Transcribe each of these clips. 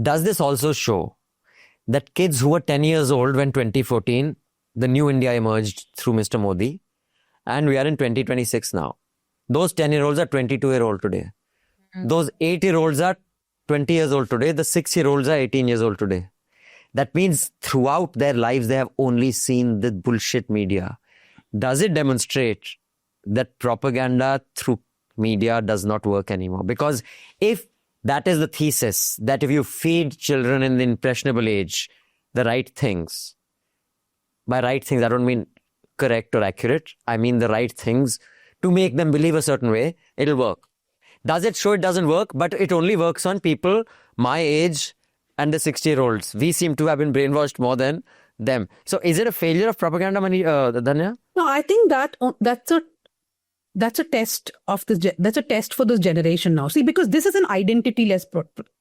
Does this also show that kids who were 10 years old when 2014, the new India emerged through Mr. Modi, and we are in 2026 now. Those 10-year-olds are 22-year-old today. Those 8-year-olds are 20 years old today. The 6-year-olds are 18 years old today. That means throughout their lives, they have only seen the bullshit media. Does it demonstrate that propaganda through media does not work anymore? Because if that is the thesis, that if you feed children in the impressionable age the right things, by right things, I don't mean correct or accurate. I mean the right things to make them believe a certain way, it'll work. Does it show it doesn't work? But it only works on people my age and the 60-year-olds. We seem to have been brainwashed more than them. So is it a failure of propaganda, Dhanya? No, I think that's a test of this. That's a test for this generation now. See, because this is an identity-less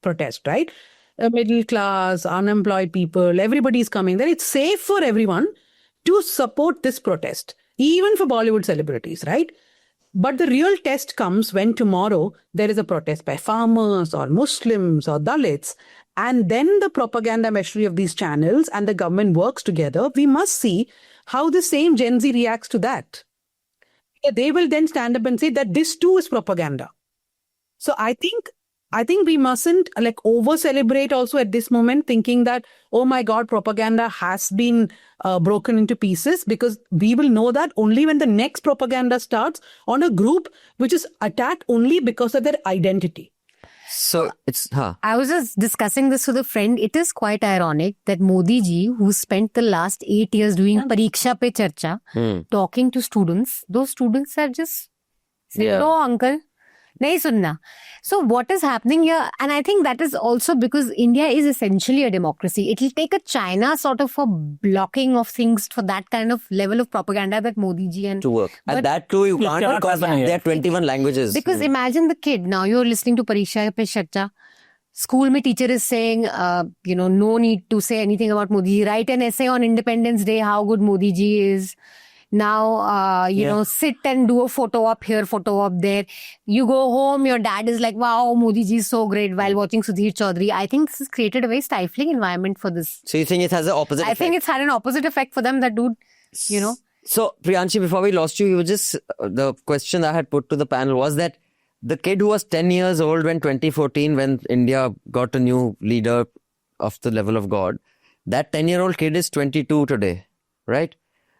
protest, right? Middle class, unemployed people, everybody's coming there. It's safe for everyone to support this protest, even for Bollywood celebrities, right? But the real test comes when tomorrow there is a protest by farmers or Muslims or Dalits, and then the propaganda machinery of these channels and the government works together. We must see how the same Gen Z reacts to that. They will then stand up and say that this too is propaganda. So I think we mustn't over celebrate also at this moment, thinking that, oh my God, propaganda has been broken into pieces, because we will know that only when the next propaganda starts on a group which is attacked only because of their identity. So it's, I was just discussing this with a friend. It is quite ironic that Modi ji, who spent the last 8 years doing Pariksha Pe Charcha, talking to students, those students are just saying, no, uncle, nahi sunna. So what is happening here? And I think that is also because India is essentially a democracy. It will take a China sort of a blocking of things for that kind of level of propaganda that Modi ji and... to work. And that too, you can't, because there are 21 languages. Because imagine the kid, now you're listening to Pariksha Pe Charcha. School mein teacher is saying, no need to say anything about Modi ji. Write an essay on Independence Day, how good Modi ji is. Now, sit and do a photo op here, photo op there. You go home, your dad is like, wow, Modi ji is so great, while watching Sudhir Chaudhary. I think this has created a very stifling environment for this. So you think it has an opposite effect? I think it's had an opposite effect for them, that dude, So Priyanshi, before we lost you, the question I had put to the panel was that the kid who was 10 years old when 2014, when India got a new leader of the level of God, that 10-year-old kid is 22 today, right?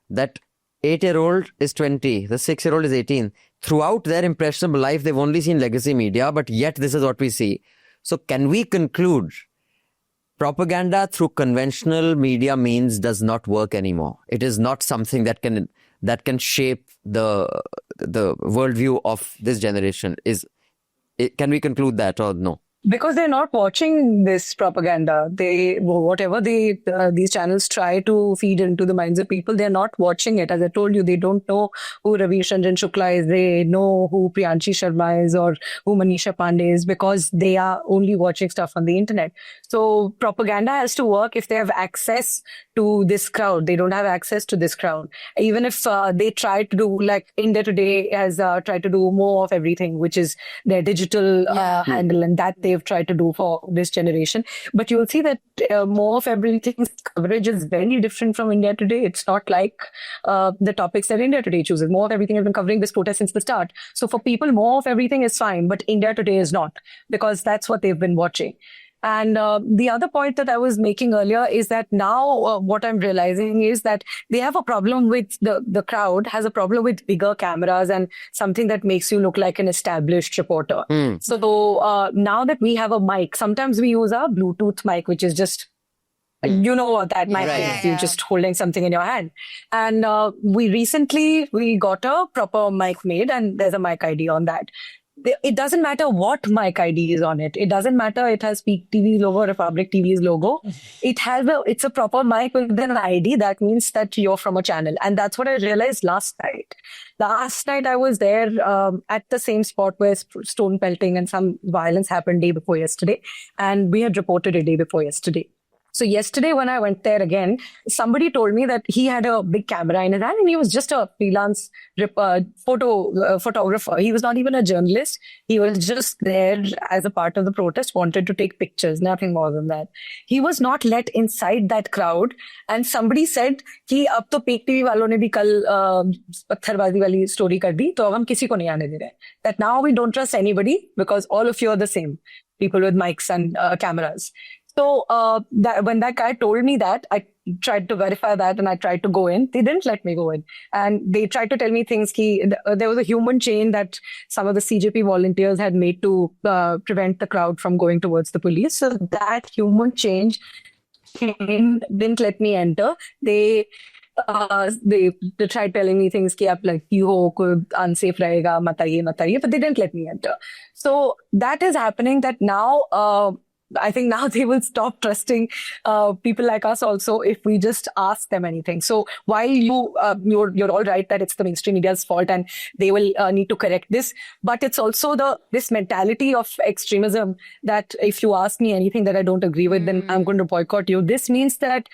That 8-year-old is 20, the 6-year-old is 18. Throughout their impressionable life, they've only seen legacy media, but yet this is what we see. So can we conclude propaganda through conventional media means does not work anymore? It is not something that can shape the worldview of this generation. Can we conclude that or no? Because they're not watching this propaganda. Whatever these channels try to feed into the minds of people, they're not watching it. As I told you, they don't know who Ravi Ranjan Shukla is. They know who Priyanshi Sharma is or who Manisha Pandey is, because they are only watching stuff on the internet. So propaganda has to work if they have access to this crowd. They don't have access to this crowd. Even if they try to do, like India Today has tried to do more of everything, which is their digital handle, and that they've tried to do for this generation. But you'll see that more of everything's coverage is very different from India Today. It's not like the topics that India Today chooses. More of everything has been covering this protest since the start. So for people, more of everything is fine, but India Today is not, because that's what they've been watching. And the other point that I was making earlier is that now what I'm realizing is that they have a problem with the crowd has a problem with bigger cameras and something that makes you look like an established reporter. So now that we have a mic, sometimes we use a Bluetooth mic, which is just, you know what that mic is. You're just holding something in your hand. And we got a proper mic made, and there's a mic ID on that. It doesn't matter what mic ID is on it. It doesn't matter. It has Peak TV's logo, Republic TV's logo. It's a proper mic with an ID. That means that you're from a channel. And that's what I realized last night. Last night I was there at the same spot where stone pelting and some violence happened day before yesterday. And we had reported it day before yesterday. So yesterday when I went there again, somebody told me that he had a big camera in his hand and he was just a freelance photographer. He was not even a journalist. He was just there as a part of the protest, wanted to take pictures, nothing more than that. He was not let inside that crowd. And somebody said कि अब तो Peak TV वालों ने भी कल पत्थरबाजी वाली story कर दी, तो अब हम किसी को नहीं आने दे रहे. That now we don't trust anybody because all of you are the same. People with mics and cameras. So when that guy told me that, I tried to verify that and I tried to go in. They didn't let me go in. And they tried to tell me things. There was a human chain that some of the CJP volunteers had made to prevent the crowd from going towards the police. So that human chain didn't let me enter. They tried telling me things कि आप like you हो कोई unsafe रहेगा मत आइए, but they didn't let me enter. So that is happening that now I think now they will stop trusting people like us also if we just ask them anything. So while you're all right that it's the mainstream media's fault and they will need to correct this, but it's also this mentality of extremism that if you ask me anything that I don't agree with, then I'm going to boycott you. This means that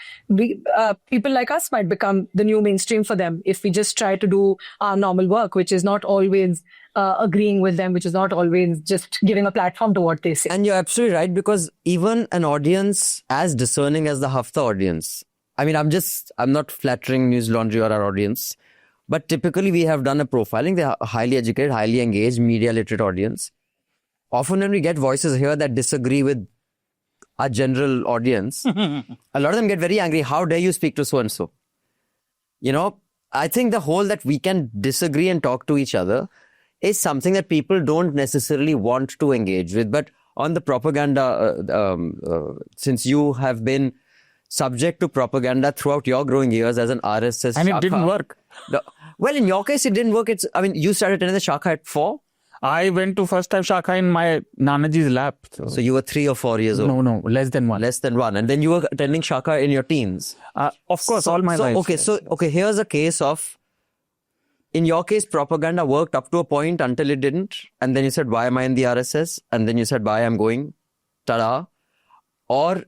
people like us might become the new mainstream for them if we just try to do our normal work, which is not always agreeing with them, which is not always just giving a platform to what they say. And you're absolutely right, because even an audience as discerning as the Hafta audience, I mean, I'm not flattering News Laundry or our audience, but typically we have done a profiling. They are highly educated, highly engaged, media literate audience. Often when we get voices here that disagree with our general audience, a lot of them get very angry. How dare you speak to so-and-so? You know, I think the whole that we can disagree and talk to each other is something that people don't necessarily want to engage with. But on the propaganda, since you have been subject to propaganda throughout your growing years as an RSS And Shakha, it didn't work. Well, in your case, it didn't work. You started attending the Shakha at 4? I went to first time Shakha in my Nanaji's lap. So you were 3 or 4 years old? No, less than 1. Less than 1. And then you were attending Shakha in your teens? Of course, all my life. Okay, here's a case of, in your case, propaganda worked up to a point until it didn't. And then you said, why am I in the RSS? And then you said, why I'm going? Ta-da. Or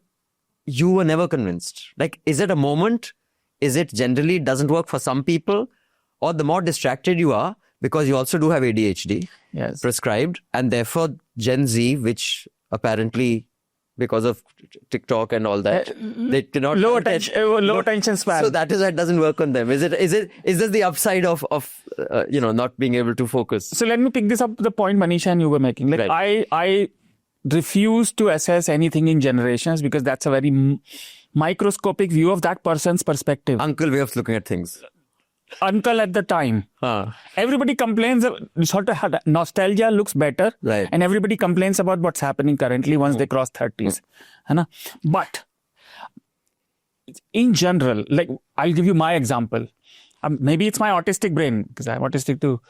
you were never convinced. Like, is it a moment? Is it generally doesn't work for some people? Or the more distracted you are, because you also do have ADHD Yes. prescribed, and therefore Gen Z, which apparently because of TikTok and all that, they cannot Low attention span. So that is why it doesn't work on them. Is this the upside of not being able to focus? So let me pick this up the point Manisha and you were making. Like Right. I refuse to assess anything in generations because that's a very microscopic view of that person's perspective. Uncle way of looking at things. Uncle at the time. Everybody complains, sort of nostalgia looks better. Right. And everybody complains about what's happening currently once they cross 30s. है ना? But in general, like I'll give you my example. Maybe it's my autistic brain because I'm autistic too.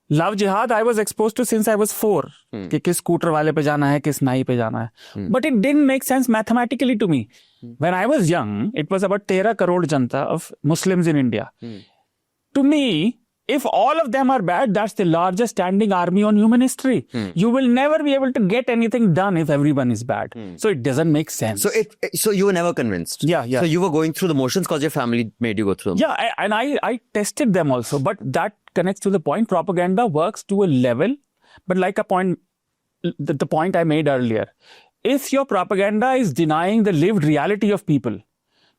Love jihad I was exposed to since I was 4. कि किस scooter वाले पे जाना है, किस नाई पे जाना है. But it didn't make sense mathematically to me. When I was young, it was about 13 crore janta of Muslims in India. To me, if all of them are bad, that's the largest standing army on human history. You will never be able to get anything done if everyone is bad. So it doesn't make sense. So you were never convinced. Yeah. So you were going through the motions because your family made you go through them. Yeah, and I tested them also. But that connects to the point. Propaganda works to a level. But like the point I made earlier, if your propaganda is denying the lived reality of people,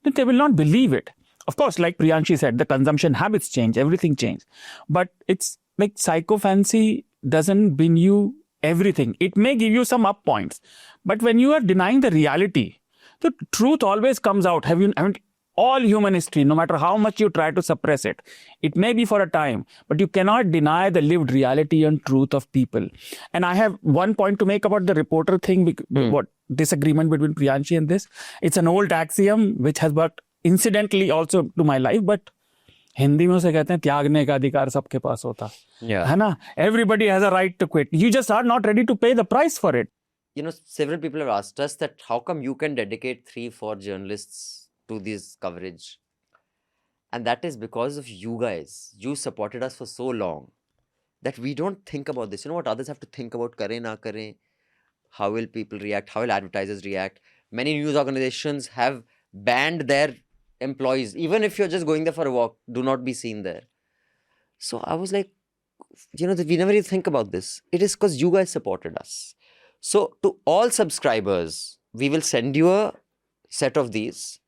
then they will not believe it. Of course, like Priyanshi said, the consumption habits change, everything changes. But it's like psychophancy doesn't bring you everything. It may give you some up points. But when you are denying the reality, the truth always comes out. All human history, no matter how much you try to suppress it, it may be for a time, but you cannot deny the lived reality and truth of people. And I have one point to make about the reporter thing, what disagreement between Priyanshi and this. It's an old axiom which has worked incidentally also to my life, but Hindi में उसे कहते हैं त्यागने का अधिकार सबके पास होता है ना. Everybody has a right to quit. You just are not ready to pay the price for it. Several people have asked us that how come you can dedicate 3-4 journalists to this coverage, and that is because of you guys. You supported us for so long that we don't think about this. You know what others have to think about? Kare na kare. How will people react? How will advertisers react? Many news organizations have banned their employees. Even if you're just going there for a walk, do not be seen there. So I was like, we never even think about this. It is because you guys supported us. So to all subscribers, we will send you a set of these.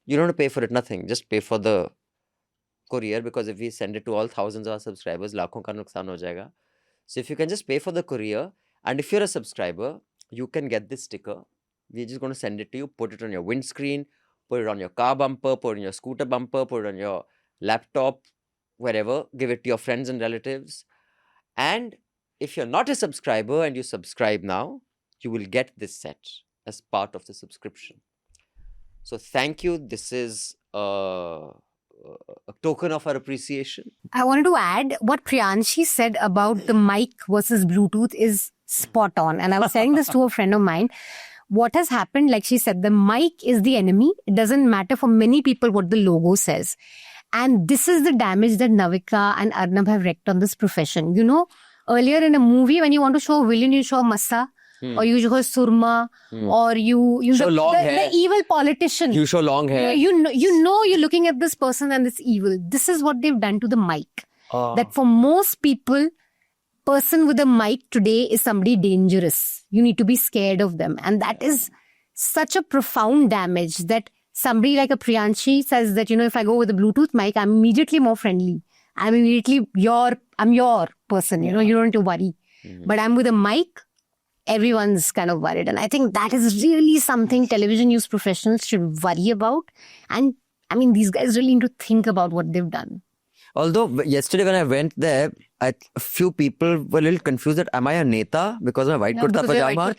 You don't have to pay for it, nothing. Just pay for the courier, because if we send it to all thousands of our subscribers, lakhon ka nuksan ho jayega. So if you can just pay for the courier, and if you're a subscriber, you can get this sticker. We're just going to send it to you, put it on your windscreen, put it on your car bumper, put it on your scooter bumper, put it on your laptop, wherever. Give it to your friends and relatives. And if you're not a subscriber and you subscribe now, you will get this set as part of the subscription. So thank you. This is a token of our appreciation. I wanted to add what Priyanshi said about the mic versus Bluetooth is spot on. And I was saying this to a friend of mine. What has happened, like she said, the mic is the enemy. It doesn't matter for many people what the logo says. And this is the damage that Navika and Arnab have wreaked on this profession. You know, earlier in a movie, when you want to show a villain, you show a massa, or you show surma, or you Show long hair. the evil politician. You show long hair. You know you're looking at this person and it's evil. This is what they've done to the mic. That for most people, person with a mic today is somebody dangerous. You need to be scared of them. And that is such a profound damage that somebody like a Priyanshi says that, if I go with a Bluetooth mic, I'm immediately more friendly. I'm your person, you don't need to worry. But I'm with a mic, everyone's kind of worried. And I think that is really something television news professionals should worry about. And I mean, these guys really need to think about what they've done. Although yesterday when I went there, a few people were a little confused that am I a neta because of my white kurta pajama?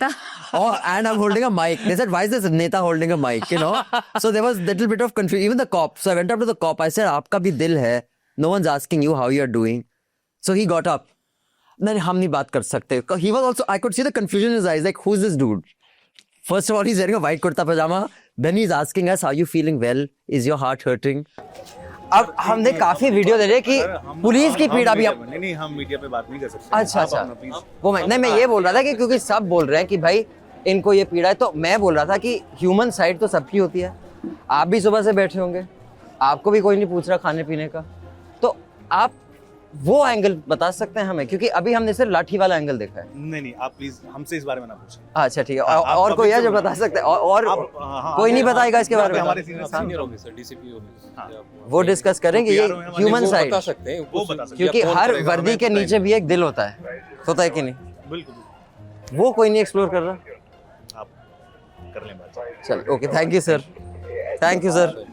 And I'm holding a mic. They said, why is this neta holding a mic? So there was a little bit of confusion. Even the cop. So I went up to the cop. I said, Aapka bhi dil hai. No one's asking you how you're doing. So he got up. No, hum nahi baat kar sakte. He was also, I could see the confusion in his eyes. Like, who's this dude? First of all, he's wearing a white kurta pajama. Then he's asking us, are you feeling well? Is your heart hurting? अब हमने काफी video दे रहे कि police की पीड़ा भी नहीं हम मीडिया पे बात नहीं कर सकते। अच्छा वो मैं ये बोल रहा था कि क्योंकि सब बोल रहे हैं कि भाई इनको ये पीड़ा है, तो मैं बोल रहा था कि ह्यूमन साइड तो सबकी होती है। आप भी सुबह से बैठे होंगे, आपको भी कोई नहीं पूछ रहा खाने पीने का, तो आप वो एंगल बता सकते हैं हमें, क्योंकि अभी हमने सिर्फ लाठी वाला एंगल देखा है। नहीं आप प्लीज हमसे इस बारे में ना पूछें। अच्छा ठीक है, और कोई है जो बता सकते हैं? और कोई नहीं बताएगा इसके बारे में? हमारे सीनियर ऑफिसर डीसीपी वो डिस्कस करेंगे ये ह्यूमन साइड, क्योंकि हर वर्दी के नीचे भी एक दिल होता है कि नहीं? बिल्कुल वो कोई नहीं एक्सप्लोर कर रहा। आप कर लें बात। चल ओके, थैंक यू सर।